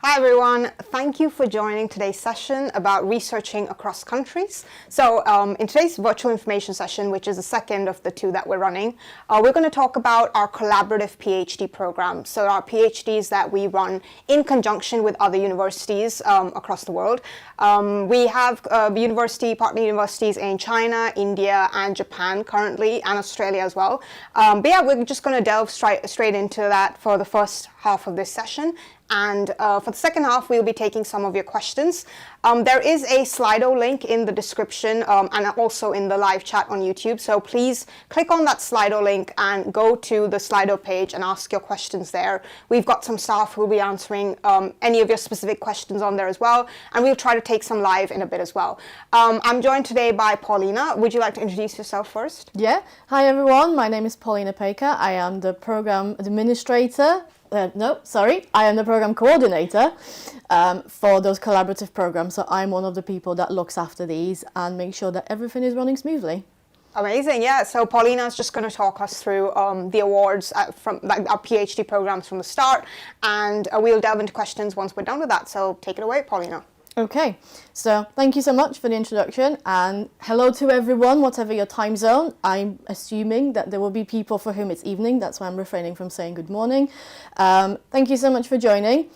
Hi everyone, thank you for joining today's session about researching across countries. So in today's virtual information session, which is the second of the two that we're running, we're going to talk about our collaborative PhD program. So our PhDs that we run in conjunction with other universities across the world. We have partner universities in China, India and Japan currently, and Australia as well. But yeah, we're just going to delve straight into that for the first half of this session. And for the second half, we'll be taking some of your questions. There is a Slido link in the description and also in the live chat on YouTube. So please click on that Slido link and go to the Slido page and ask your questions there. We've got some staff who will be answering any of your specific questions on there as well. And we'll try to take some live in a bit as well. I'm joined today by Paulina. Would you like to introduce yourself first? Yeah. Hi, everyone. My name is Paulina Pejka. I am the program administrator. I am the program coordinator for those collaborative programs. So I'm one of the people that looks after these and make sure that everything is running smoothly. Amazing, yeah. So Paulina is just going to talk us through the awards from our PhD programs from the start, and we'll delve into questions once we're done with that. So take it away, Paulina. Okay, so thank you so much for the introduction, and hello to everyone, whatever your time zone. I'm assuming that there will be people for whom it's evening. That's why I'm refraining from saying good morning. Thank you so much for joining.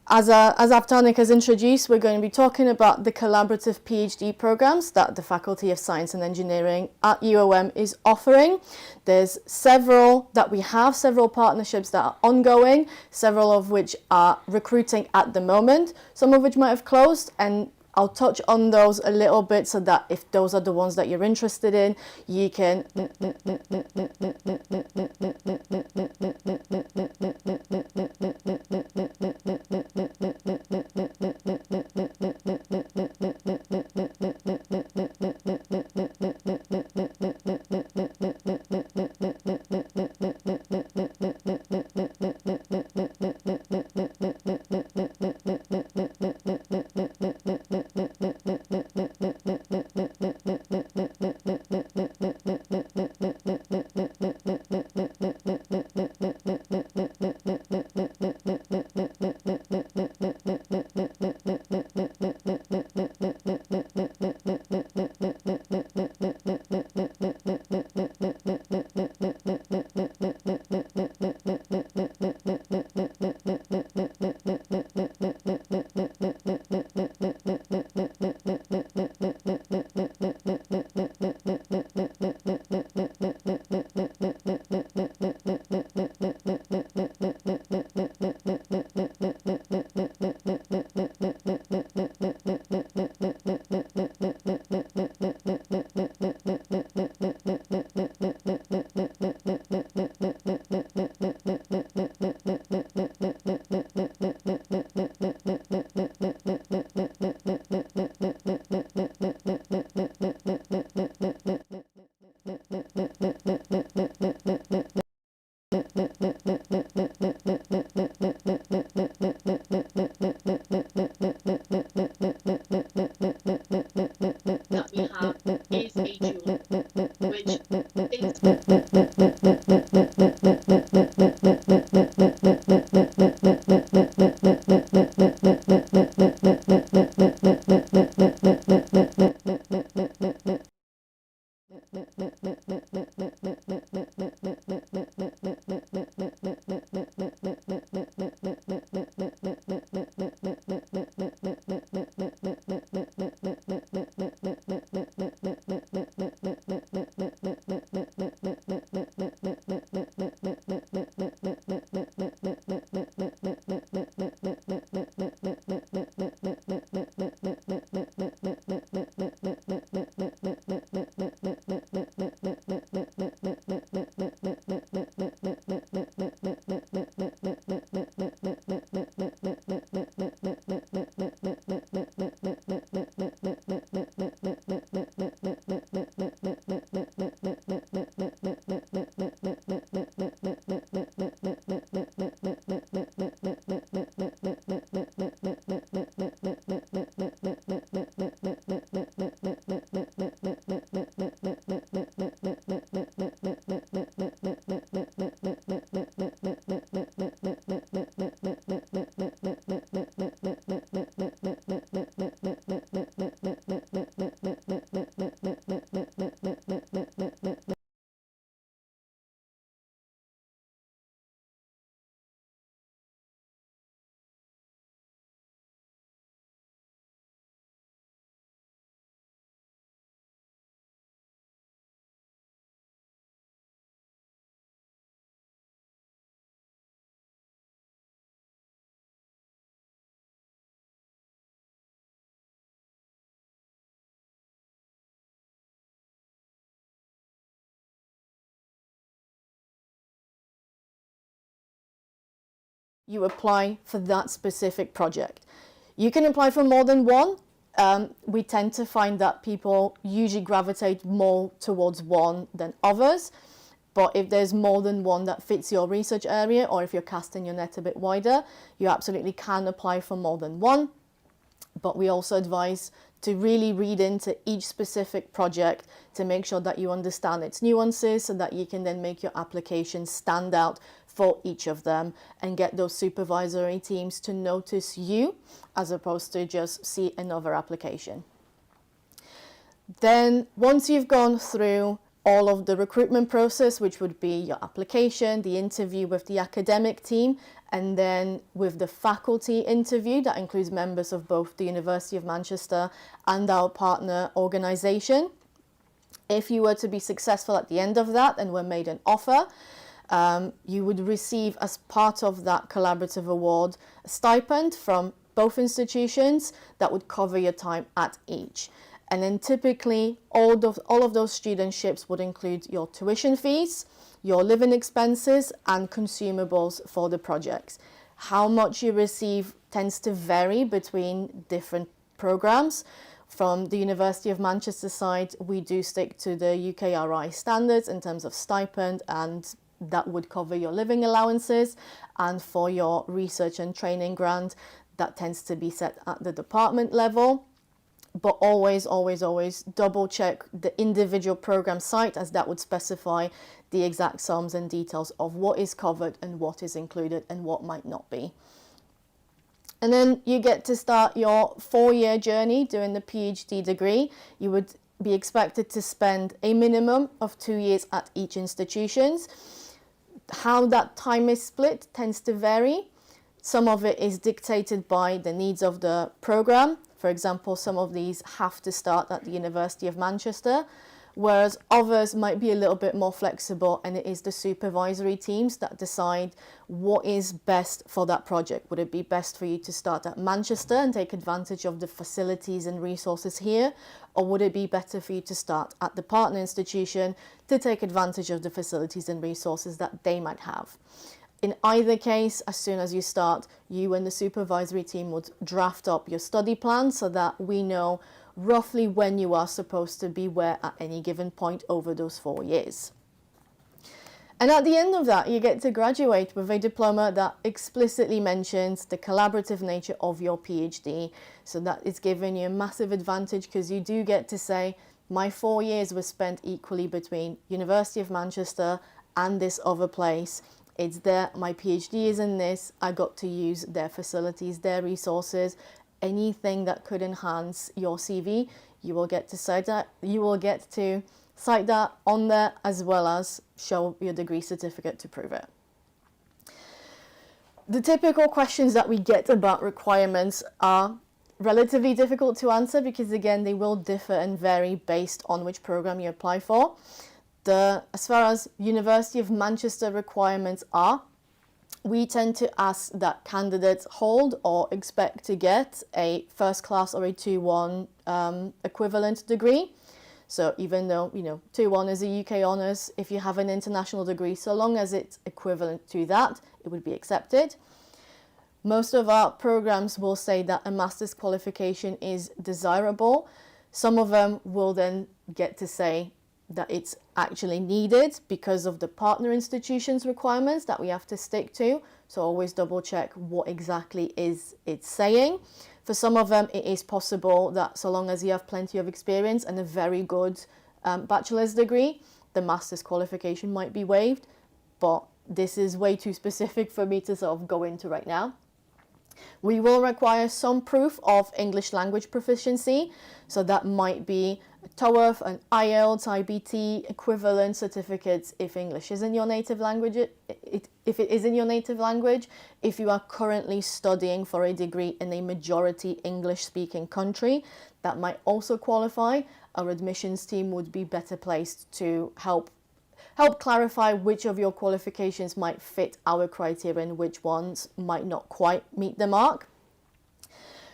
As Avtanik has introduced, we're going to be talking about the collaborative PhD programs that the Faculty of Science and Engineering at UOM is offering. There's several partnerships that are ongoing, several of which are recruiting at the moment, some of which might have closed, and I'll touch on those a little bit so that if those are the ones that you're interested in, you can you apply for that specific project. You can apply for more than one. We tend to find that people usually gravitate more towards one than others. But if there's more than one that fits your research area, or if you're casting your net a bit wider, you absolutely can apply for more than one. But we also advise to really read into each specific project to make sure that you understand its nuances so that you can then make your application stand out for each of them and get those supervisory teams to notice you as opposed to just see another application. Then once you've gone through all of the recruitment process, which would be your application, the interview with the academic team, and then with the faculty interview that includes members of both the University of Manchester and our partner organisation. If you were to be successful at the end of that and were made an offer, you would receive, as part of that collaborative award, a stipend from both institutions that would cover your time at each. And then typically all of those studentships would include your tuition fees, your living expenses and consumables for the projects. How much you receive tends to vary between different programs. From the University of Manchester side, we do stick to the UKRI standards in terms of stipend, and that would cover your living allowances. And for your research and training grant, that tends to be set at the department level. But always double check the individual program site, as that would specify the exact sums and details of what is covered and what is included and what might not be. And then you get to start your 4-year journey doing the PhD degree. You would be expected to spend a minimum of 2 years at each institution. How that time is split tends to vary. Some of it is dictated by the needs of the program. For example, some of these have to start at the University of Manchester, whereas others might be a little bit more flexible, and it is the supervisory teams that decide what is best for that project. Would it be best for you to start at Manchester and take advantage of the facilities and resources here, or would it be better for you to start at the partner institution to take advantage of the facilities and resources that they might have? In either case, as soon as you start, you and the supervisory team would draft up your study plan so that we know roughly when you are supposed to be where at any given point over those 4 years. And at the end of that, you get to graduate with a diploma that explicitly mentions the collaborative nature of your PhD. So that is giving you a massive advantage, because you do get to say, my 4 years was spent equally between University of Manchester and this other place. It's there, my PhD is in this, I got to use their facilities, their resources, anything that could enhance your CV, you will get to cite that, on there, as well as show your degree certificate to prove it. The typical questions that we get about requirements are relatively difficult to answer, because again, they will differ and vary based on which program you apply for. As far as University of Manchester requirements are, we tend to ask that candidates hold or expect to get a first class or a 2-1 equivalent degree. So even though 2-1 is a UK honours, if you have an international degree, so long as it's equivalent to that, it would be accepted. Most of our programs will say that a master's qualification is desirable. Some of them will then get to say that it's actually needed because of the partner institutions requirements that we have to stick to. So always double check what exactly is it's saying. For some of them, it is possible that so long as you have plenty of experience and a very good bachelor's degree, the master's qualification might be waived, but this is way too specific for me to sort of go into right now. We will require some proof of English language proficiency, so that might be a TOEFL, an IELTS, IBT equivalent certificates if English isn't your native language. If it is in your native language, if you are currently studying for a degree in a majority English-speaking country, that might also qualify. Our admissions team would be better placed to help clarify which of your qualifications might fit our criteria and which ones might not quite meet the mark.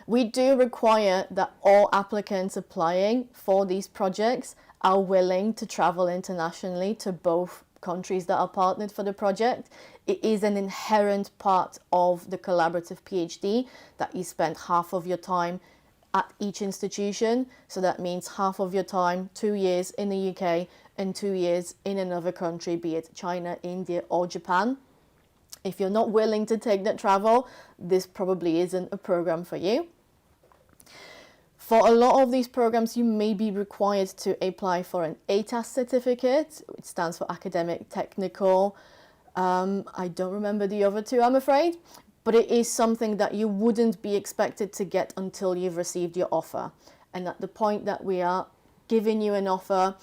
We do require that all applicants applying for these projects are willing to travel internationally to both countries that are partnered for the project. It is an inherent part of the collaborative PhD that you spend half of your time at each institution. So that means half of your time, 2 years in the UK and 2 years in another country, be it China, India or Japan. If you're not willing to take that travel, this probably isn't a program for you. For a lot of these programs, you may be required to apply for an ATAS certificate, which stands for Academic Technical. I don't remember the other two, I'm afraid, but it is something that you wouldn't be expected to get until you've received your offer. And at the point that we are giving you an offer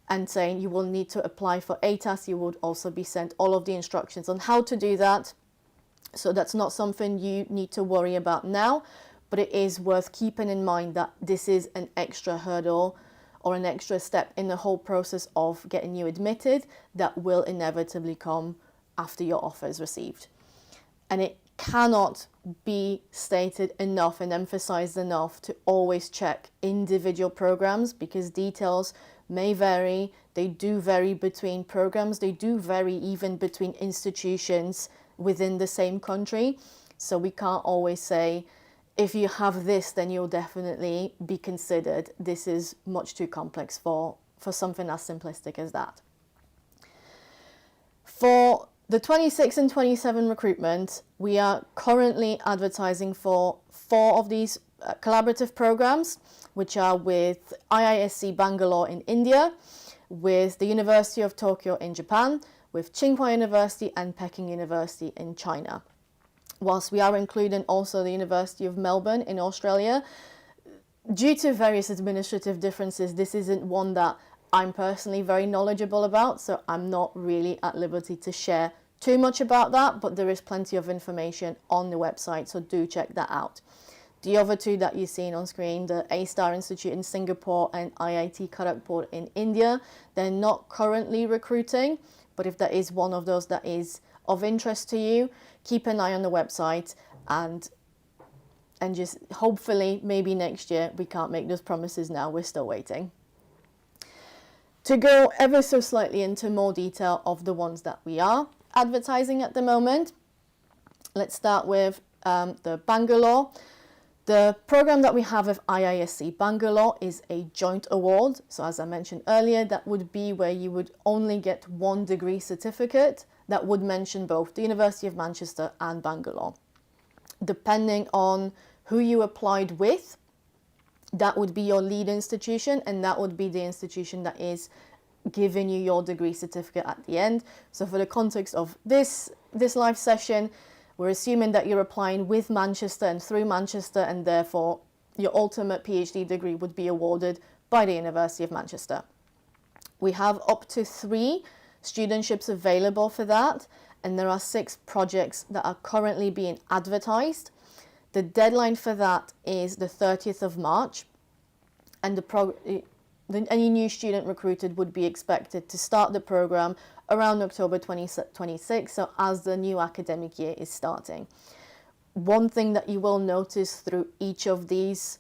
and saying you will need to apply for ATAS, you would also be sent all of the instructions on how to do that. So that's not something you need to worry about now. But it is worth keeping in mind that this is an extra hurdle or an extra step in the whole process of getting you admitted that will inevitably come after your offer is received. And it cannot be stated enough and emphasized enough to always check individual programs, because details may vary. They do vary between programs. They do vary even between institutions within the same country. So we can't always say, if you have this, then you'll definitely be considered. This is much too complex for something as simplistic as that. For the 26 and 27 recruitment, we are currently advertising for 4 of these collaborative programs, which are with IISc Bangalore in India, with the University of Tokyo in Japan, with Tsinghua University and Peking University in China. Whilst we are including also the University of Melbourne in Australia, due to various administrative differences, this isn't one that I'm personally very knowledgeable about, so I'm not really at liberty to share too much about that, but there is plenty of information on the website, so do check that out. The other 2 that you've seen on screen, the A-Star Institute in Singapore and IIT Kharagpur in India, they're not currently recruiting, but if there is one of those that is of interest to you, keep an eye on the website and just hopefully maybe next year. We can't make those promises now, we're still waiting. To go ever so slightly into more detail of the ones that we are advertising at the moment, let's start with the Bangalore. The program that we have with IISc Bangalore is a joint award. So as I mentioned earlier, that would be where you would only get 1 degree certificate that would mention both the University of Manchester and Bangalore. Depending on who you applied with, that would be your lead institution, and that would be the institution that is giving you your degree certificate at the end. So for the context of this live session, we're assuming that you're applying with Manchester and through Manchester, and therefore your ultimate PhD degree would be awarded by the University of Manchester. We have up to 3 studentships available for that, and there are 6 projects that are currently being advertised. The deadline for that is the 30th of March, and any new student recruited would be expected to start the program around October 2026, so as the new academic year is starting. One thing that you will notice through each of these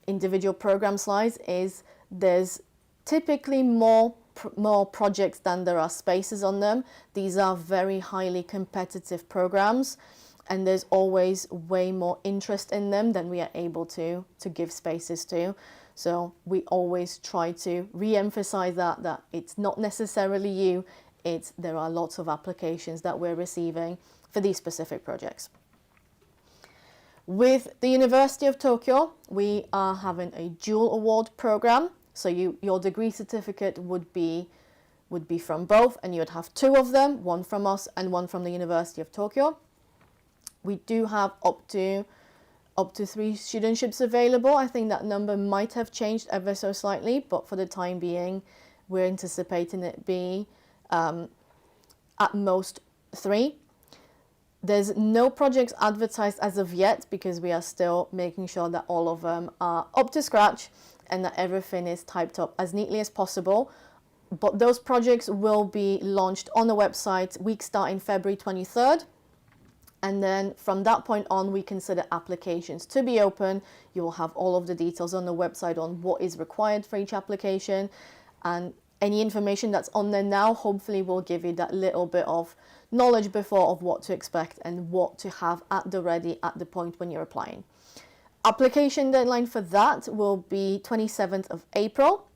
individual program slides is there's typically more projects than there are spaces on them. These are very highly competitive programs, and there's always way more interest in them than we are able to give spaces to. So we always try to re-emphasize that it's not necessarily you, there are lots of applications that we're receiving for these specific projects. With the University of Tokyo, we are having a dual award program. So your degree certificate would be from both, and you would have 2 of them, 1 from us and 1 from the University of Tokyo. We do have up to 3 studentships available. I think that number might have changed ever so slightly, but for the time being, we're anticipating it be at most 3. There's no projects advertised as of yet, because we are still making sure that all of them are up to scratch and that everything is typed up as neatly as possible. But those projects will be launched on the website week starting February 23rd. And then from that point on, we consider applications to be open. You will have all of the details on the website on what is required for each application. And any information that's on there now hopefully will give you that little bit of knowledge before of what to expect and what to have at the ready at the point when you're applying. Application deadline for that will be 27th of April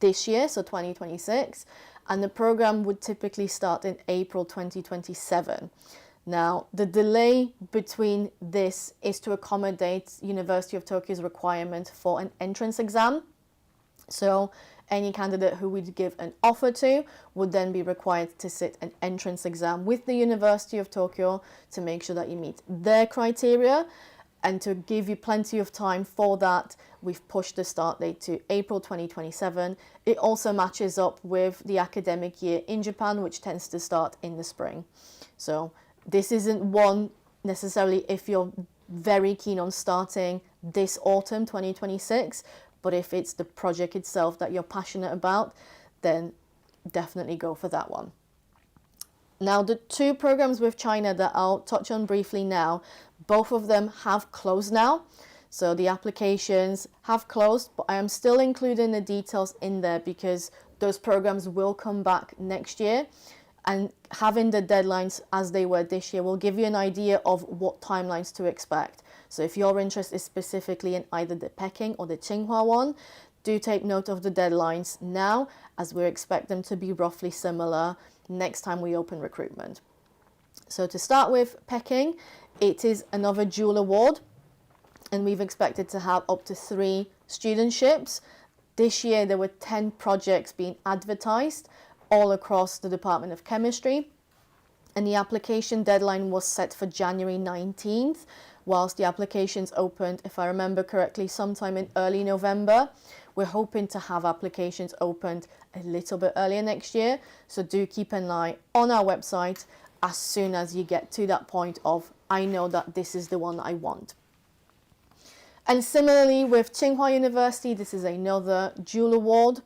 this year, so 2026, and the program would typically start in April 2027. Now, the delay between this is to accommodate University of Tokyo's requirement for an entrance exam. So any candidate who would give an offer to would then be required to sit an entrance exam with the University of Tokyo to make sure that you meet their criteria. And to give you plenty of time for that, we've pushed the start date to April 2027. It also matches up with the academic year in Japan, which tends to start in the spring. So this isn't one necessarily if you're very keen on starting this autumn 2026, but if it's the project itself that you're passionate about, then definitely go for that one. Now, the two programs with China that I'll touch on briefly now, both of them have closed now. So the applications have closed, but I am still including the details in there because those programs will come back next year. And having the deadlines as they were this year will give you an idea of what timelines to expect. So if your interest is specifically in either the Peking or the Tsinghua one, do take note of the deadlines now, as we expect them to be roughly similar next time we open recruitment. So to start with Peking, it is another dual award, and we've expected to have up to 3 studentships. This year there were 10 projects being advertised all across the Department of Chemistry, and the application deadline was set for January 19th, whilst the applications opened, if I remember correctly, sometime in early November. We're hoping to have applications opened a little bit earlier next year, so do keep an eye on our website as soon as you get to that point of, I know that this is the one I want. And similarly with Tsinghua University, this is another dual award,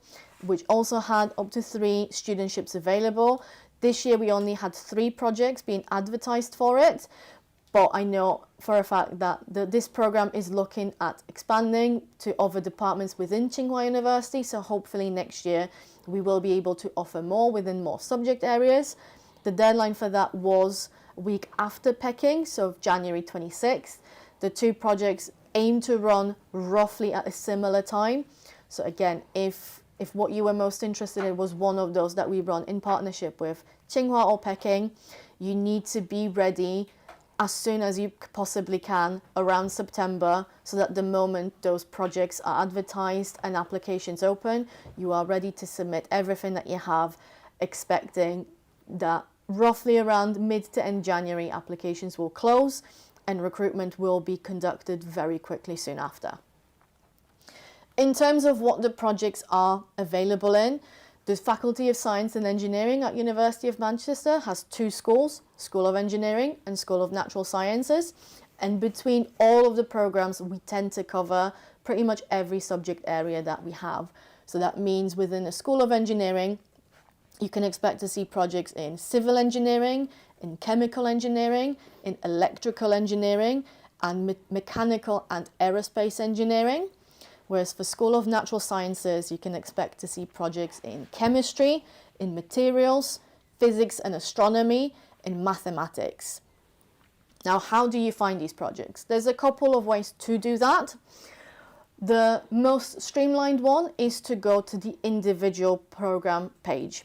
which also had up to 3 studentships available. This year we only had 3 projects being advertised for it, but I know for a fact that this program is looking at expanding to other departments within Tsinghua University, so hopefully next year we will be able to offer more within more subject areas. The deadline for that was a week after Peking, so January 26th. The 2 projects aim to run roughly at a similar time. So again, if what you were most interested in was one of those that we run in partnership with Tsinghua or Peking, you need to be ready as soon as you possibly can around September, so that the moment those projects are advertised and applications open, you are ready to submit everything that you have, expecting that roughly around mid to end January applications will close and recruitment will be conducted very quickly soon after. In terms of what the projects are available in, the Faculty of Science and Engineering at University of Manchester has 2 schools, School of Engineering and School of Natural Sciences. And between all of the programs, we tend to cover pretty much every subject area that we have. So that means within the School of Engineering, you can expect to see projects in civil engineering, in chemical engineering, in electrical engineering, and mechanical and aerospace engineering. Whereas for School of Natural Sciences, you can expect to see projects in chemistry, in materials, physics and astronomy, in mathematics. Now, how do you find these projects? There's a couple of ways to do that. The most streamlined one is to go to the individual program page.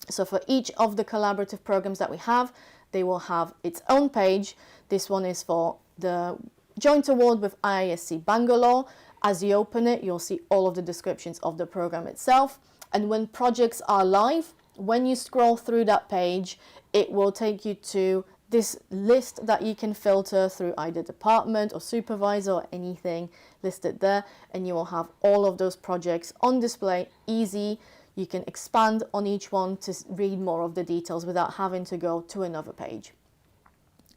So for each of the collaborative programs that we have, they will have its own page. This one is for the joint award with IISc Bangalore. As you open it, you'll see all of the descriptions of the program itself. And when projects are live, when you scroll through that page, it will take you to this list that you can filter through either department or supervisor or anything listed there. And you will have all of those projects on display, easy. You can expand on each one to read more of the details without having to go to another page.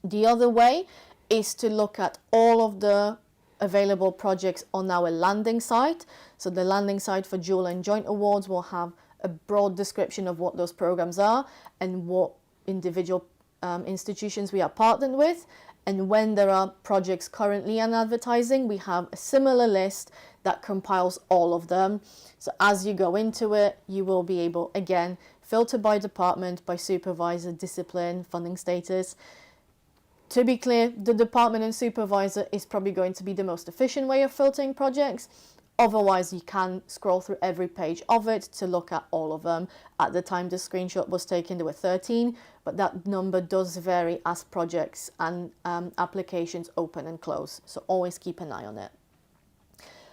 The other way is to look at all of the available projects on our landing site. So the landing site for dual and joint awards will have a broad description of what those programs are and what individual institutions we are partnered with. And when there are projects currently on advertising, we have a similar list that compiles all of them. So as you go into it, you will be able, again, filter by department, by supervisor, discipline, funding status. To be clear, the department and supervisor is probably going to be the most efficient way of filtering projects. Otherwise, you can scroll through every page of it to look at all of them. At the time the screenshot was taken, there were 13, but that number does vary as projects and applications open and close. So always keep an eye on it.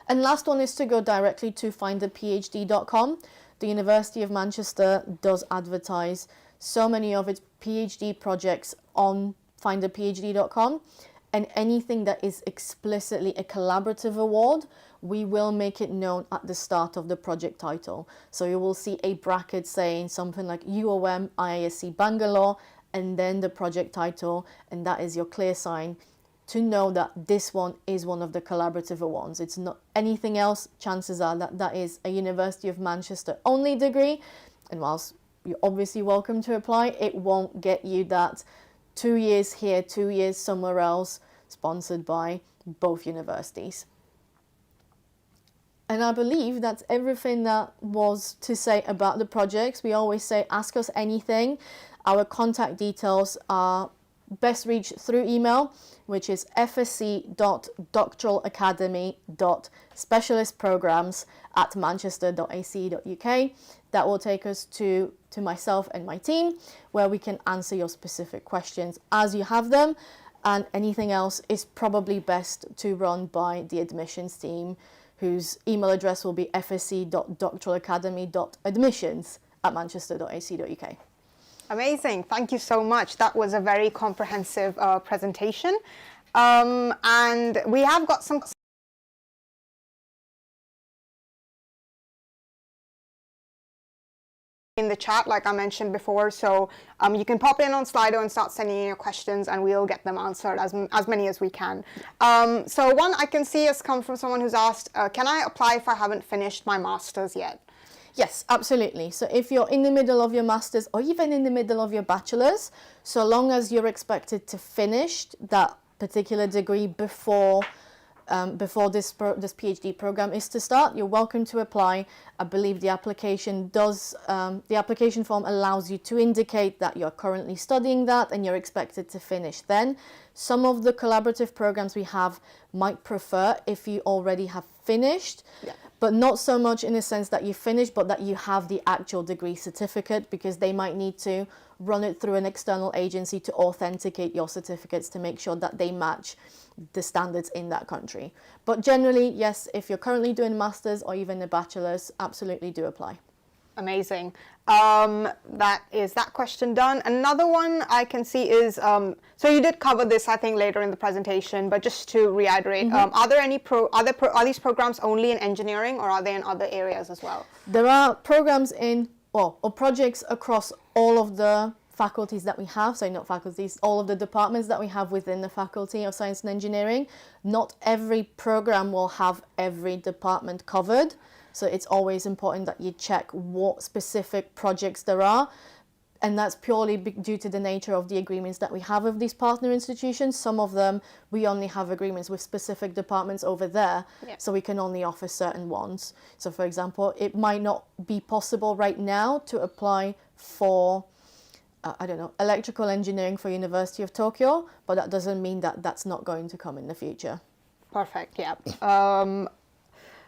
And last one is to go directly to findaphd.com. The University of Manchester does advertise so many of its PhD projects on findaphd.com, and anything that is explicitly a collaborative award, we will make it known at the start of the project title. So you will see a bracket saying something like UOM IISc Bangalore, and then the project title, and that is your clear sign to know that this one is one of the collaborative awards. It's not anything else. Chances are that that is a University of Manchester only degree, and whilst you're obviously welcome to apply, it won't get you that 2 years here, 2 years somewhere else, sponsored by both universities. And I believe that's everything that was to say about the projects. We always say, ask us anything. Our contact details are best reached through email, which is fsc.doctoralacademy.specialistprograms@manchester.ac.uk. That will take us to myself and my team, where we can answer your specific questions as you have them. And anything else is probably best to run by the admissions team, whose email address will be fsc.doctoralacademy.admissions@manchester.ac.uk. Amazing. Thank you so much. That was a very comprehensive presentation. And we have got some in the chat, like I mentioned before. So you can pop in on Slido and start sending in your questions, and we'll get them answered, as many as we can. So one I can see has come from someone who's asked, can I apply if I haven't finished my master's yet? Yes, absolutely. So if you're in the middle of your master's or even in the middle of your bachelor's, so long as you're expected to finish that particular degree before this PhD program is to start, you're welcome to apply. I believe the application form allows you to indicate that you're currently studying that and you're expected to finish then. Some of the collaborative programs we have might prefer if you already have finished. Yeah. But not so much in the sense that you finished, but that you have the actual degree certificate, because they might need to run it through an external agency to authenticate your certificates to make sure that they match the standards in that country. But generally, yes, if you're currently doing a master's or even a bachelor's, absolutely do apply. Amazing. That is that question done. Another one I can see is, so you did cover this, I think, later in the presentation, but just to reiterate, are there any are these programs only in engineering, or are they in other areas as well? There are programs or projects across all of the faculties that we have, so not faculties, all of the departments that we have within the Faculty of Science and Engineering. Not every program will have every department covered. So it's always important that you check what specific projects there are. And that's purely due to the nature of the agreements that we have with these partner institutions. Some of them, we only have agreements with specific departments over there, so we can only offer certain ones. So for example, it might not be possible right now to apply for, electrical engineering for University of Tokyo, but that doesn't mean that that's not going to come in the future. Perfect, yeah.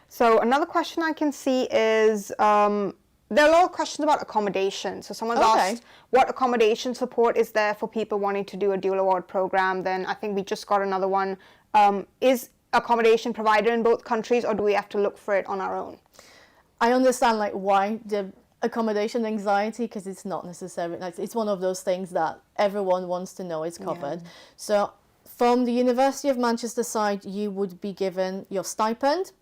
So another question I can see is, there are a lot of questions about accommodation. So someone's asked, what accommodation support is there for people wanting to do a dual award program? Then I think we just got another one. Is accommodation provided in both countries, or do we have to look for it on our own? I understand why the accommodation anxiety, because it's not necessarily, it's one of those things that everyone wants to know is covered. Yeah. So from the University of Manchester side, you would be given your stipend,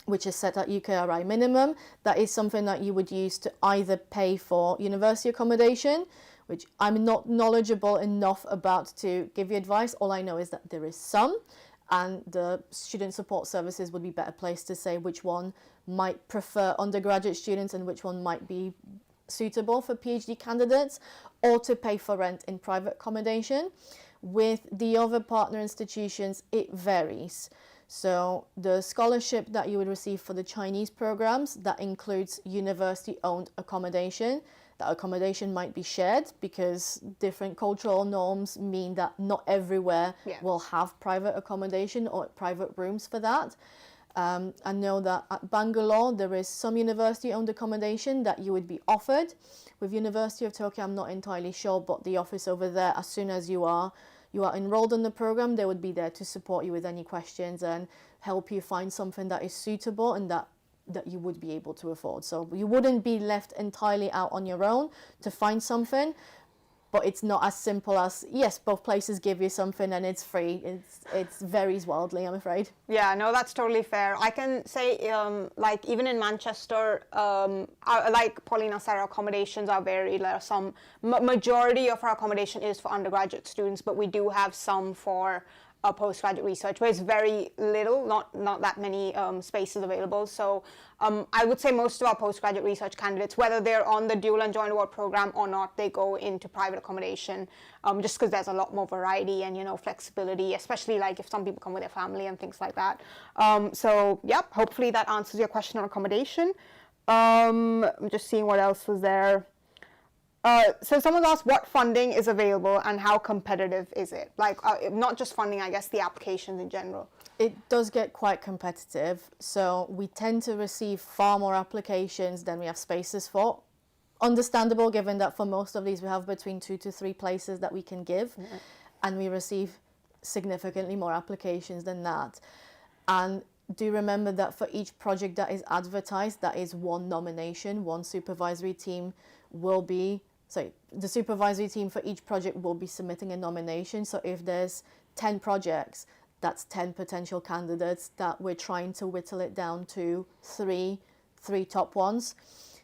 which is set at UKRI minimum. That is something that you would use to either pay for university accommodation, which I'm not knowledgeable enough about to give you advice. All I know is that there is some, and the student support services would be better placed to say which one might prefer undergraduate students and which one might be suitable for PhD candidates, or to pay for rent in private accommodation. With the other partner institutions, it varies. So the scholarship that you would receive for the Chinese programs, that includes university-owned accommodation. That accommodation might be shared because different cultural norms mean that not everywhere will have private accommodation or private rooms for that. I know that at Bangalore there is some university-owned accommodation that you would be offered. With University of Tokyo, I'm not entirely sure, but the office over there, as soon as you are enrolled in the program, they would be there to support you with any questions and help you find something that is suitable and that you would be able to afford. So you wouldn't be left entirely out on your own to find something, but it's not as simple as, yes, both places give you something and it's free. It varies wildly, I'm afraid. Yeah, no, that's totally fair. I can say, like, even in Manchester, like Paulina said, our accommodations are varied. There are some, majority of our accommodation is for undergraduate students, but we do have some for postgraduate research, where it's very little, not that many spaces available. So I would say most of our postgraduate research candidates, whether they're on the dual and joint award program or not, they go into private accommodation, just because there's a lot more variety and, you know, flexibility, especially like if some people come with their family and things like that. So yep, hopefully that answers your question on accommodation. I'm just seeing what else was there. So someone asked what funding is available and how competitive is it? Like, not just funding, I guess, the applications in general. It does get quite competitive. So we tend to receive far more applications than we have spaces for. Understandable, given that for most of these we have between 2 to 3 places that we can give, and we receive significantly more applications than that. And do remember that for each project that is advertised, that is one nomination. One supervisory team will be, the supervisory team for each project will be submitting a nomination. So if there's 10 projects, that's 10 potential candidates that we're trying to whittle it down to three top ones.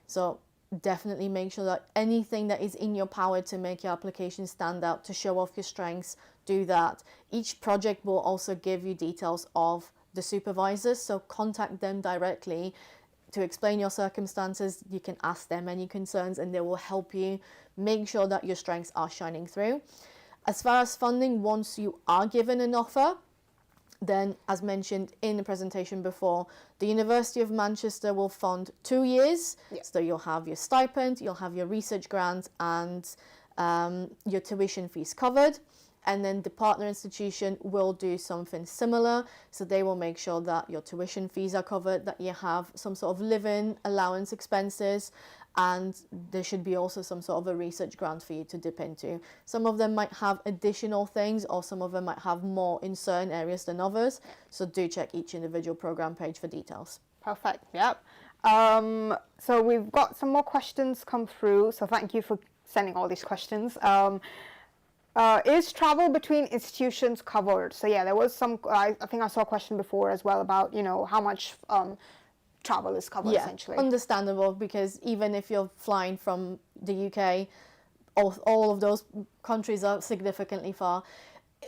So definitely make sure that anything that is in your power to make your application stand out, to show off your strengths, do that. Each project will also give you details of the supervisors, so contact them directly to explain your circumstances. You can ask them any concerns and they will help you make sure that your strengths are shining through. As far as funding, once you are given an offer, then, as mentioned in the presentation before, the University of Manchester will fund 2 years. So you'll have your stipend, you'll have your research grant, and your tuition fees covered. And then the partner institution will do something similar. So they will make sure that your tuition fees are covered, that you have some sort of living allowance expenses, and there should be also some sort of a research grant for you to dip into. Some of them might have additional things, or some of them might have more in certain areas than others. So do check each individual program page for details. Perfect, yep. So we've got some more questions come through. So thank you for sending all these questions. Is travel between institutions covered? So yeah, there was some, I think I saw a question before as well about, you know, how much travel is covered, essentially. Understandable, because even if you're flying from the UK, all of those countries are significantly far.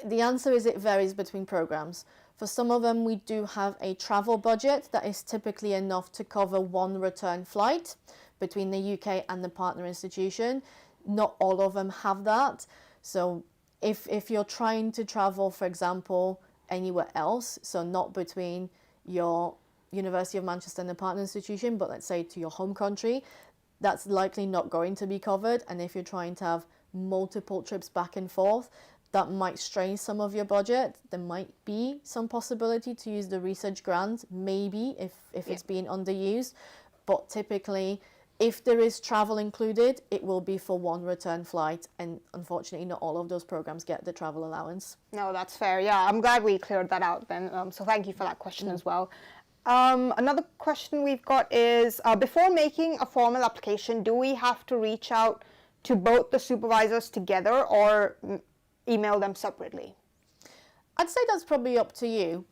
The answer is it varies between programs. For some of them, we do have a travel budget that is typically enough to cover one return flight between the UK and the partner institution. Not all of them have that. So if you're trying to travel, for example, anywhere else, so not between your University of Manchester and the partner institution, but let's say to your home country, that's likely not going to be covered. And if you're trying to have multiple trips back and forth, that might strain some of your budget. There might be some possibility to use the research grant, maybe if it's being underused, but typically, if there is travel included, it will be for one return flight, and unfortunately not all of those programs get the travel allowance. No, that's fair. Yeah, I'm glad we cleared that out then. So thank you for that question as well. Another question we've got is, before making a formal application, do we have to reach out to both the supervisors together or email them separately? I'd say that's probably up to you.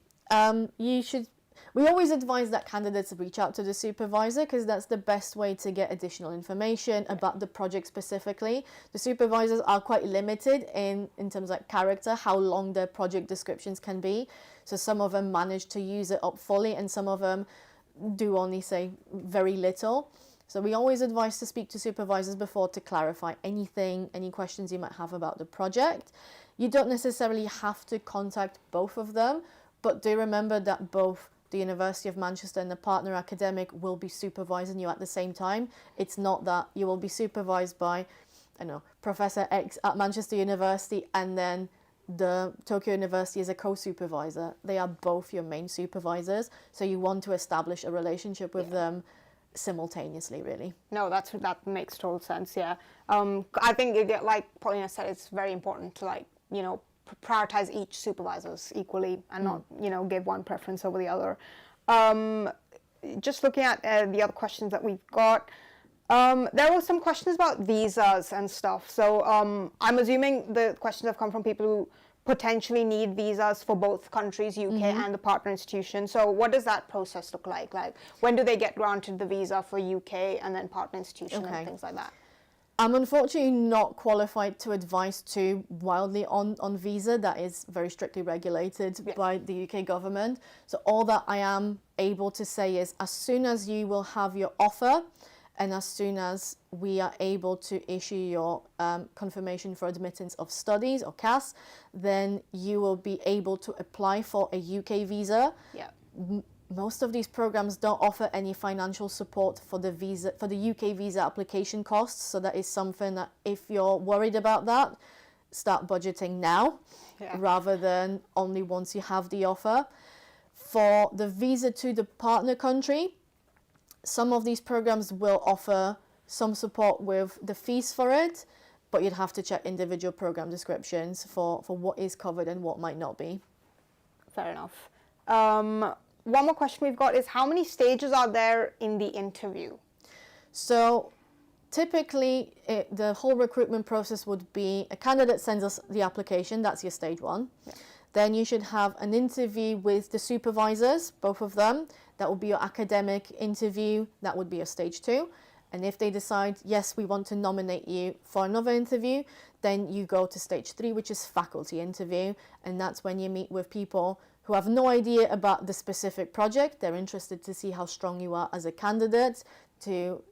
We always advise that candidates reach out to the supervisor because that's the best way to get additional information about the project specifically. The supervisors are quite limited in terms of like character, how long their project descriptions can be. So some of them manage to use it up fully and some of them do only say very little. So we always advise to speak to supervisors before to clarify anything, any questions you might have about the project. You don't necessarily have to contact both of them, but do remember that both the University of Manchester and the partner academic will be supervising you at the same time. It's not that you will be supervised by, Professor X at Manchester University and then the Tokyo University is a co-supervisor. They are both your main supervisors, so you want to establish a relationship with them simultaneously, really. No, that makes total sense. Yeah, I think like Paulina said, it's very important to prioritize each supervisors equally and not give one preference over the other. Just looking at the other questions that we've got. There were some questions about visas and stuff. So I'm assuming the questions have come from people who potentially need visas for both countries, UK and the partner institution. So what does that process look like? Like, when do they get granted the visa for UK and then partner institution and things like that? I'm unfortunately not qualified to advise too wildly on visa. That is very strictly regulated by the UK government. So all that I am able to say is, as soon as you will have your offer, and as soon as we are able to issue your confirmation for admittance of studies or CAS, then you will be able to apply for a UK visa. Yeah. Most of these programs don't offer any financial support for the UK visa application costs. So that is something that, if you're worried about that, start budgeting now rather than only once you have the offer. For the visa to the partner country, some of these programs will offer some support with the fees for it, but you'd have to check individual program descriptions for what is covered and what might not be. Fair enough. One more question we've got is, how many stages are there in the interview? So typically, the whole recruitment process would be a candidate sends us the application, that's your stage one. Yeah. Then you should have an interview with the supervisors, both of them. That would be your academic interview. That would be your stage two. And if they decide, yes, we want to nominate you for another interview, then you go to stage three, which is faculty interview. And that's when you meet with people who have no idea about the specific project. They're interested to see how strong you are as a candidate, to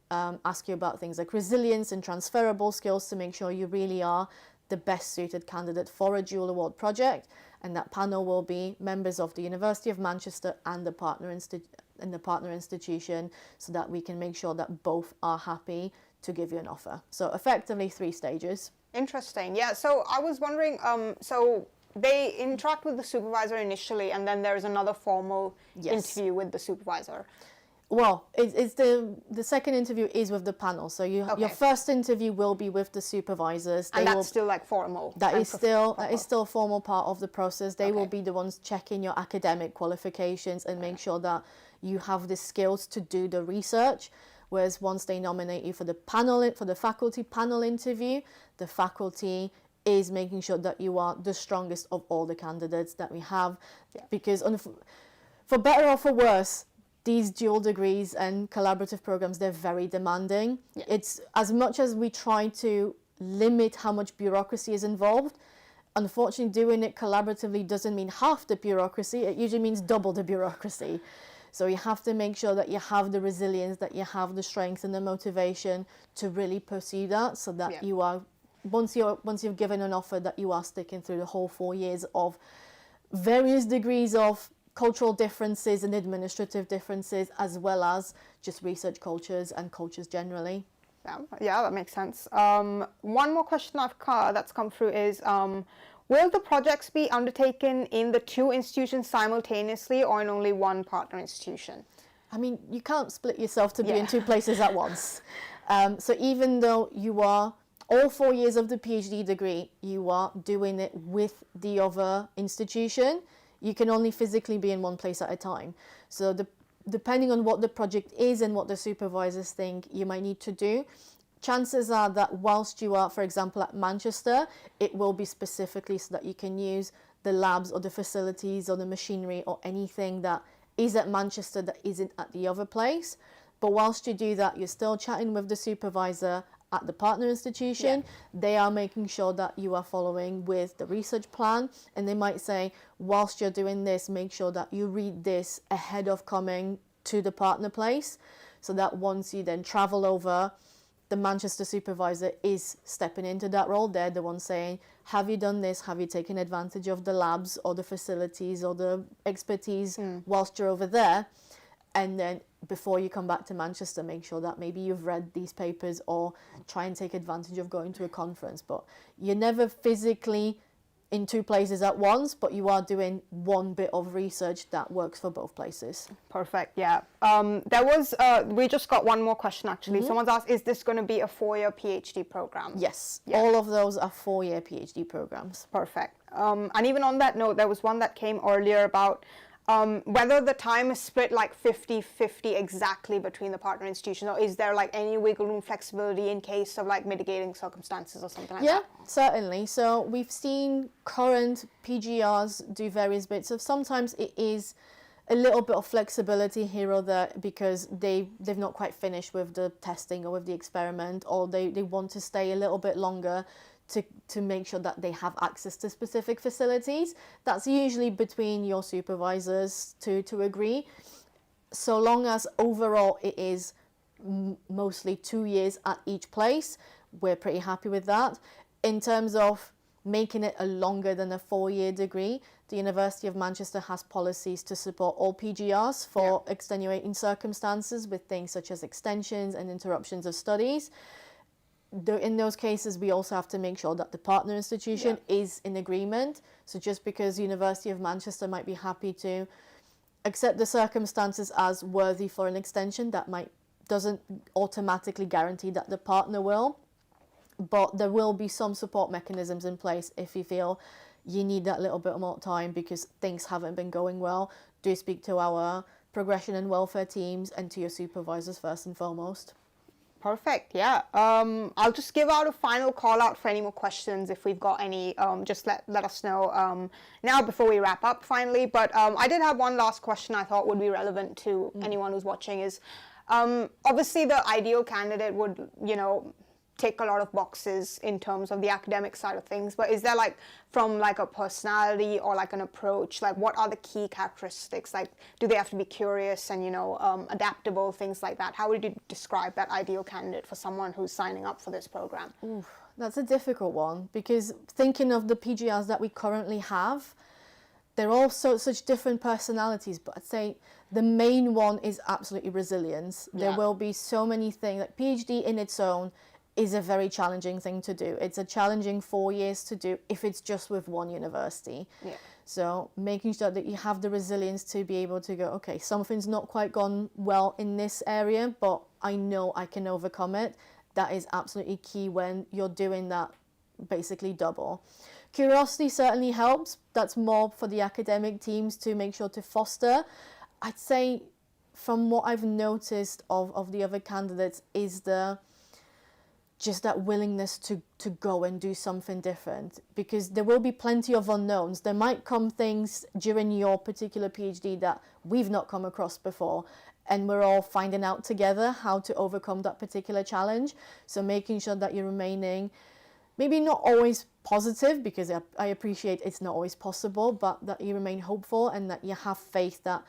ask you about things like resilience and transferable skills to make sure you really are the best suited candidate for a dual award project. And that panel will be members of the University of Manchester and the partner institution, so that we can make sure that both are happy to give you an offer. So effectively 3 stages. Interesting. Yeah. So I was wondering, so they interact with the supervisor initially, and then there's another formal interview with the supervisor. Well, it's the second interview is with the panel. So your first interview will be with the supervisors. And that's still like formal? That is still a formal part of the process. They will be the ones checking your academic qualifications and make sure that you have the skills to do the research. Whereas once they nominate you for the faculty panel interview, the faculty is making sure that you are the strongest of all the candidates that we have. Yeah. Because for better or for worse, these dual degrees and collaborative programs, they're very demanding. Yeah. It's, as much as we try to limit how much bureaucracy is involved, unfortunately doing it collaboratively doesn't mean half the bureaucracy, it usually means double the bureaucracy. So you have to make sure that you have the resilience, that you have the strength and the motivation to really pursue that, so that you are, once you've given an offer, that you are sticking through the whole 4 years of various degrees of cultural differences and administrative differences, as well as just research cultures and cultures generally. Yeah, that makes sense. One more question that's come through is, will the projects be undertaken in the 2 institutions simultaneously or in only one partner institution? I mean, you can't split yourself to be in 2 places at once. So even though you are, all 4 years of the PhD degree, you are doing it with the other institution, you can only physically be in one place at a time. So depending on what the project is and what the supervisors think you might need to do, chances are that whilst you are, for example, at Manchester, it will be specifically so that you can use the labs or the facilities or the machinery or anything that is at Manchester that isn't at the other place. But whilst you do that, you're still chatting with the supervisor at the partner institution. Yeah. They are making sure that you are following with the research plan, and they might say, whilst you're doing this, make sure that you read this ahead of coming to the partner place, so that once you then travel over, the Manchester supervisor is stepping into that role. They're the one saying, have you done this? Have you taken advantage of the labs or the facilities or the expertise whilst you're over there? And then before you come back to Manchester, make sure that maybe you've read these papers or try and take advantage of going to a conference. But you're never physically in two places at once, but you are doing one bit of research that works for both places. Perfect. Yeah. We just got one more question actually. Someone's asked, is this going to be a 4-year PhD program? Yes, Yeah. all of those are 4-year PhD programs. Perfect. And even on that note, there was one that came earlier about whether the time is split like 50-50 exactly between the partner institutions, or is there like any wiggle room, flexibility in case of like mitigating circumstances or something like that? Yeah, certainly. So we've seen current PGRs do various bits of, sometimes it is a little bit of flexibility here or there because they've not quite finished with the testing or with the experiment, or they want to stay a little bit longer to make sure that they have access to specific facilities. That's usually between your supervisors to agree. So long as overall it is mostly 2 years at each place, we're pretty happy with that. In terms of making it a longer than a 4-year degree, the University of Manchester has policies to support all PGRs for extenuating circumstances with things such as extensions and interruptions of studies. In those cases, we also have to make sure that the partner institution is in agreement. So just because University of Manchester might be happy to accept the circumstances as worthy for an extension, that doesn't automatically guarantee that the partner will. But there will be some support mechanisms in place if you feel you need that little bit more time because things haven't been going well. Do speak to our progression and welfare teams and to your supervisors first and foremost. Perfect. Yeah. I'll just give out a final call out for any more questions if we've got any. Just let us know now before we wrap up finally. But I did have one last question I thought would be relevant to anyone who's watching is obviously the ideal candidate would, tick a lot of boxes in terms of the academic side of things, but is there like from like a personality or like an approach, like what are the key characteristics? Like do they have to be curious and adaptable, things like that? How would you describe that ideal candidate for someone who's signing up for this program? Oof, that's a difficult one because thinking of the PGRs that we currently have, they're all such different personalities, but I'd say the main one is absolutely resilience. There will be so many things, like PhD in its own is a very challenging thing to do. It's a challenging 4 years to do if it's just with one university. Yeah. So making sure that you have the resilience to be able to go, okay, something's not quite gone well in this area, but I know I can overcome it. That is absolutely key when you're doing that basically double. Curiosity certainly helps. That's more for the academic teams to make sure to foster. I'd say from what I've noticed of the other candidates is just that willingness to go and do something different, because there will be plenty of unknowns. There might come things during your particular PhD that we've not come across before, and we're all finding out together how to overcome that particular challenge. So making sure that you're remaining maybe not always positive, because I appreciate it's not always possible, but that you remain hopeful and that you have faith that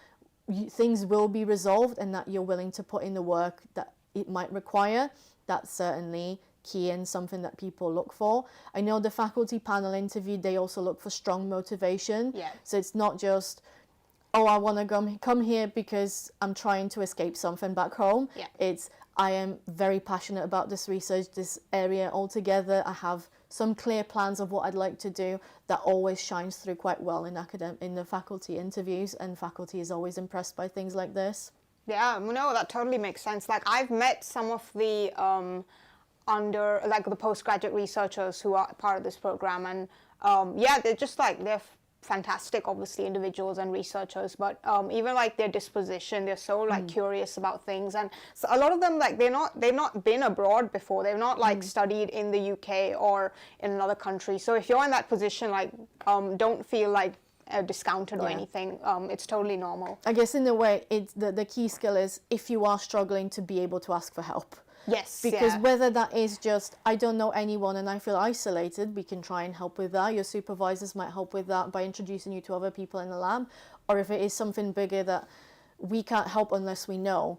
things will be resolved and that you're willing to put in the work that it might require. That's certainly key and something that people look for. I know the faculty panel interview, they also look for strong motivation. Yeah. So it's not just, oh, I want to come here because I'm trying to escape something back home. Yeah. It's, I am very passionate about this research, this area altogether. I have some clear plans of what I'd like to do. That always shines through quite well in the faculty interviews, and faculty is always impressed by things like this. Yeah, no, that totally makes sense. Like I've met some of the the postgraduate researchers who are part of this program, and they're just like, they're fantastic, obviously, individuals and researchers, but even like their disposition, they're so like curious about things. And so a lot of them, like they've not been abroad before, they've not like studied in the UK or in another country. So if you're in that position, like don't feel like discounted or anything. It's totally normal. I guess in a way, it's the key skill is if you are struggling to be able to ask for help. Yes. Because whether that is just, I don't know anyone and I feel isolated, we can try and help with that. Your supervisors might help with that by introducing you to other people in the lab. Or if it is something bigger that we can't help unless we know,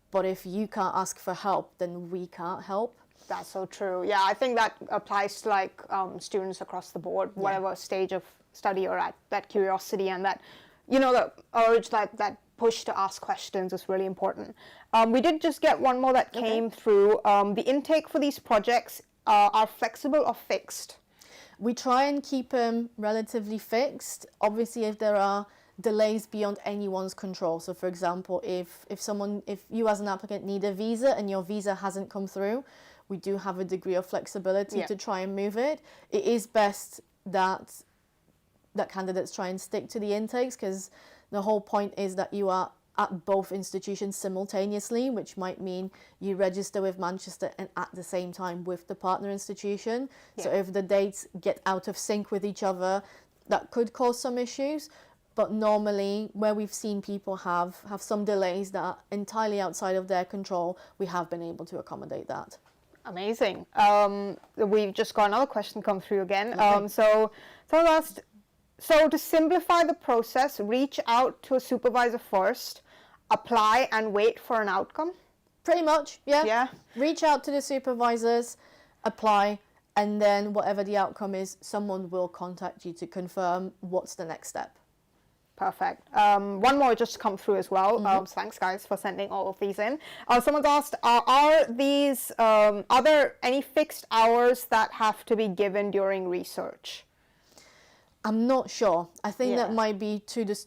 but if you can't ask for help, then we can't help. That's so true. Yeah, I think that applies to like students across the board, whatever stage of study you're at. That curiosity and that, the urge, that push to ask questions is really important. We did just get one more that came through. The intake for these projects are flexible or fixed? We try and keep them relatively fixed. Obviously, if there are delays beyond anyone's control. So for example, if you as an applicant need a visa and your visa hasn't come through, we do have a degree of flexibility to try and move it. It is best that candidates try and stick to the intakes, because the whole point is that you are at both institutions simultaneously, which might mean you register with Manchester and at the same time with the partner institution. So if the dates get out of sync with each other, that could cause some issues. But normally, where we've seen people have some delays that are entirely outside of their control, we have been able to accommodate that. Amazing. We've just got another question come through again. So asked, so to simplify the process, reach out to a supervisor first, apply and wait for an outcome? Pretty much, yeah. Yeah. Reach out to the supervisors, apply, and then whatever the outcome is, someone will contact you to confirm what's the next step. Perfect. One more just come through as well. So thanks guys for sending all of these in. Someone's asked, are there any fixed hours that have to be given during research? I'm not sure. I think that might be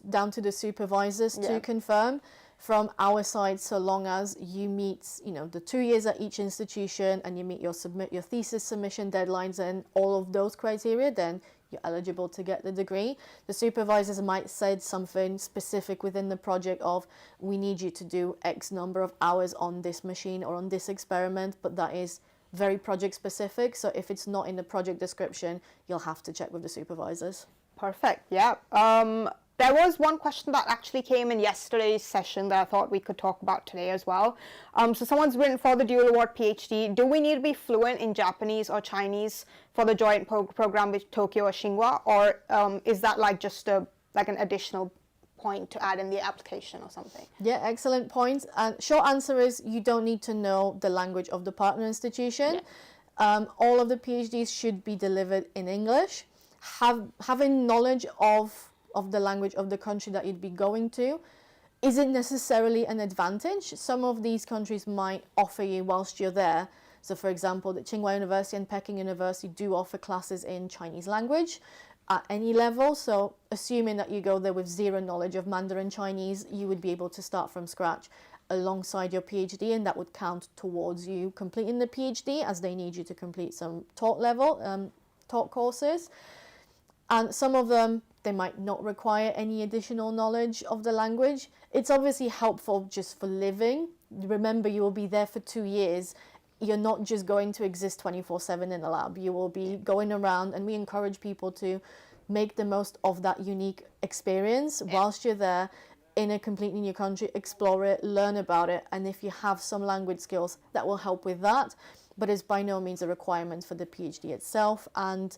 down to the supervisors to confirm. From our side, so long as you meet, the 2 years at each institution and you meet your thesis submission deadlines and all of those criteria, then you're eligible to get the degree. The supervisors might say something specific within the project of, we need you to do X number of hours on this machine or on this experiment, but that is very project specific. So if it's not in the project description, you'll have to check with the supervisors. Perfect. Yeah. There was one question that actually came in yesterday's session that I thought we could talk about today as well. So someone's written, for the dual award PhD, do we need to be fluent in Japanese or Chinese for the joint program with Tokyo or Tsinghua, or is that like just an additional point to add in the application or something? Yeah, excellent point. And short answer is you don't need to know the language of the partner institution. All of the PhDs should be delivered in English. Having knowledge of the language of the country that you'd be going to isn't necessarily an advantage. Some of these countries might offer you whilst you're there. So for example, the Tsinghua University and Peking University do offer classes in Chinese language at any level. So assuming that you go there with zero knowledge of Mandarin Chinese, you would be able to start from scratch alongside your PhD, and that would count towards you completing the PhD, as they need you to complete some taught courses. And some of them, they might not require any additional knowledge of the language. It's obviously helpful just for living. Remember, you will be there for 2 years. You're not just going to exist 24/7 in a lab. You will be going around, and we encourage people to make the most of that unique experience whilst you're there in a completely new country. Explore it, learn about it, and if you have some language skills, that will help with that. But it's by no means a requirement for the PhD itself. And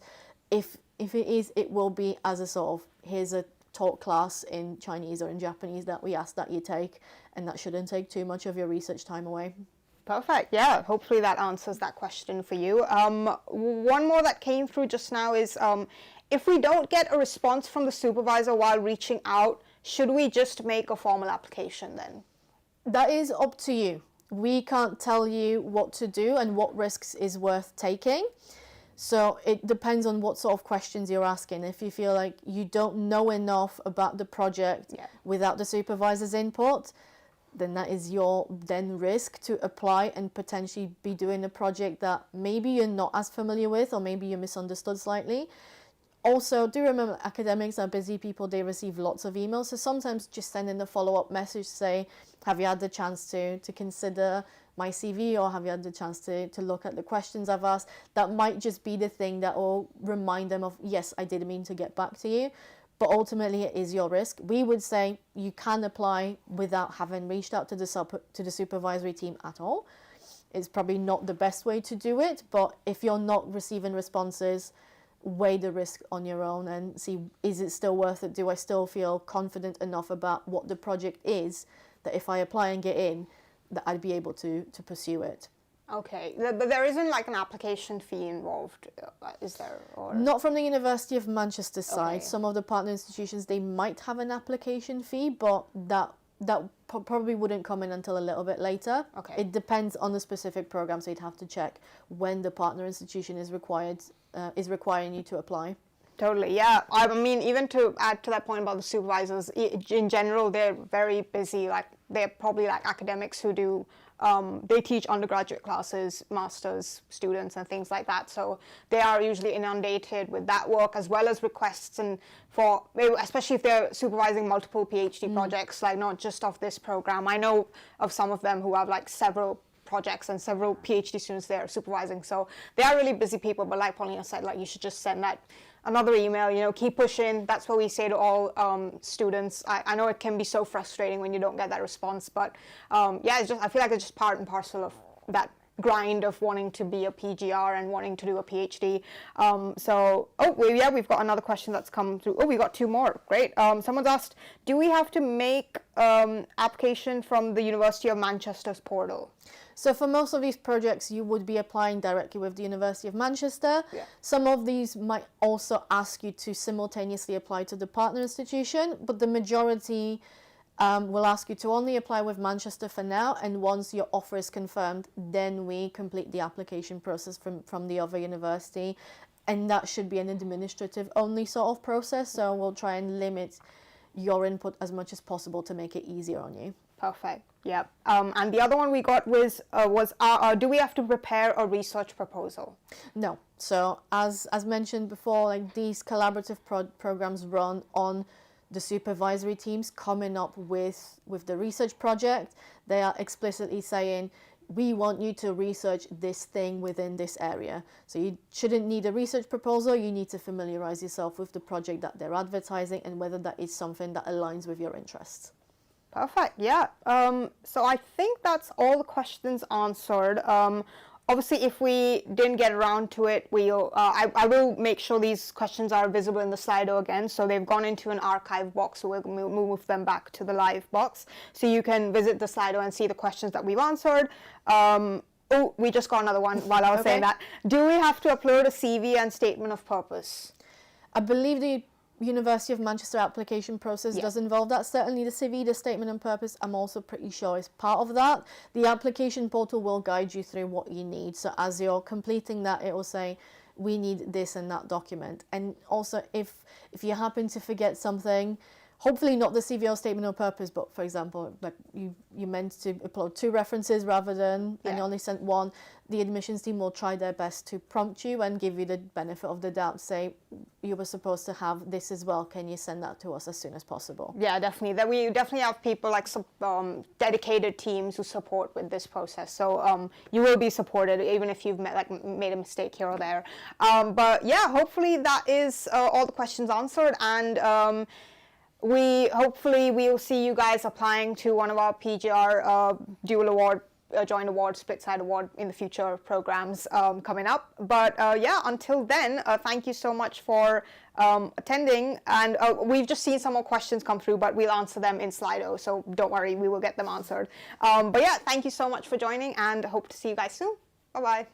if it is, it will be as a sort of, here's a taught class in Chinese or in Japanese that we ask that you take, and that shouldn't take too much of your research time away. Perfect. Yeah, hopefully that answers that question for you. One more that came through just now is, if we don't get a response from the supervisor while reaching out, should we just make a formal application then? That is up to you. We can't tell you what to do and what risks is worth taking. So it depends on what sort of questions you're asking. If you feel like you don't know enough about the project without the supervisor's input, then that is your risk to apply and potentially be doing a project that maybe you're not as familiar with, or maybe you misunderstood slightly. Also, do remember, academics are busy people, they receive lots of emails, so sometimes just send in a follow-up message, say, have you had the chance to consider my CV, or have you had the chance to look at the questions I've asked? That might just be the thing that will remind them of, yes, I did mean to get back to you, but ultimately it is your risk. We would say you can apply without having reached out to the supervisory team at all. It's probably not the best way to do it, but if you're not receiving responses, weigh the risk on your own and see, is it still worth it? Do I still feel confident enough about what the project is that if I apply and get in, that I'd be able to pursue it? Okay, but there isn't like an application fee involved, is there? Or? Not from the University of Manchester side. Okay. Some of the partner institutions, they might have an application fee, but that probably wouldn't come in until a little bit later. Okay. It depends on the specific program, so you'd have to check when the partner institution is requiring you to apply. Totally, yeah. I mean, even to add to that point about the supervisors, in general, they're very busy. Like, they're probably like academics who do, they teach undergraduate classes, master's students and things like that. So they are usually inundated with that work as well as requests, and for, especially if they're supervising multiple PhD projects, like not just of this program. I know of some of them who have like several projects and several PhD students they're supervising. So they are really busy people, but like Paulina said, like you should just send that another email, you know, keep pushing. That's what we say to all students. I know it can be so frustrating when you don't get that response, but yeah, it's just, I feel like it's just part and parcel of that grind of wanting to be a PGR and wanting to do a PhD. We've got another question that's come through. Oh, we got two more. Great. Someone's asked, do we have to make application from the University of Manchester's portal? So for most of these projects, you would be applying directly with the University of Manchester. Yeah. Some of these might also ask you to simultaneously apply to the partner institution, but the majority will ask you to only apply with Manchester for now, and once your offer is confirmed, then we complete the application process from the other university, and that should be an administrative only sort of process, so we'll try and limit your input as much as possible to make it easier on you. Perfect. Yeah. And the other one we got was do we have to prepare a research proposal? No. So as mentioned before, like these collaborative programs run on the supervisory teams coming up with the research project. They are explicitly saying, we want you to research this thing within this area. So you shouldn't need a research proposal. You need to familiarize yourself with the project that they're advertising and whether that is something that aligns with your interests. Perfect. Yeah. So I think that's all the questions answered. Obviously, if we didn't get around to it, I will make sure these questions are visible in the Slido again. So they've gone into an archive box, so we'll move them back to the live box. So you can visit the Slido and see the questions that we've answered. Oh, we just got another one while I was saying that. Do we have to upload a CV and statement of purpose? I believe the University of Manchester application process does involve that. Certainly the CV, the statement and purpose, I'm also pretty sure is part of that. The application portal will guide you through what you need. So as you're completing that, it will say, we need this and that document. And also if you happen to forget something, hopefully not the CV or statement of purpose, but for example, like you meant to upload 2 references rather than, and you only sent 1, the admissions team will try their best to prompt you and give you the benefit of the doubt, say, you were supposed to have this as well, can you send that to us as soon as possible? Yeah, definitely. We definitely have people like dedicated teams who support with this process. So you will be supported even if you've made a mistake here or there. But yeah, hopefully that is all the questions answered, and we will see you guys applying to one of our PGR dual award, joint award, split side award in the future programs coming up. But yeah, until then, thank you so much for attending. And we've just seen some more questions come through, but we'll answer them in Slido. So don't worry, we will get them answered. But yeah, thank you so much for joining, and hope to see you guys soon. Bye-bye.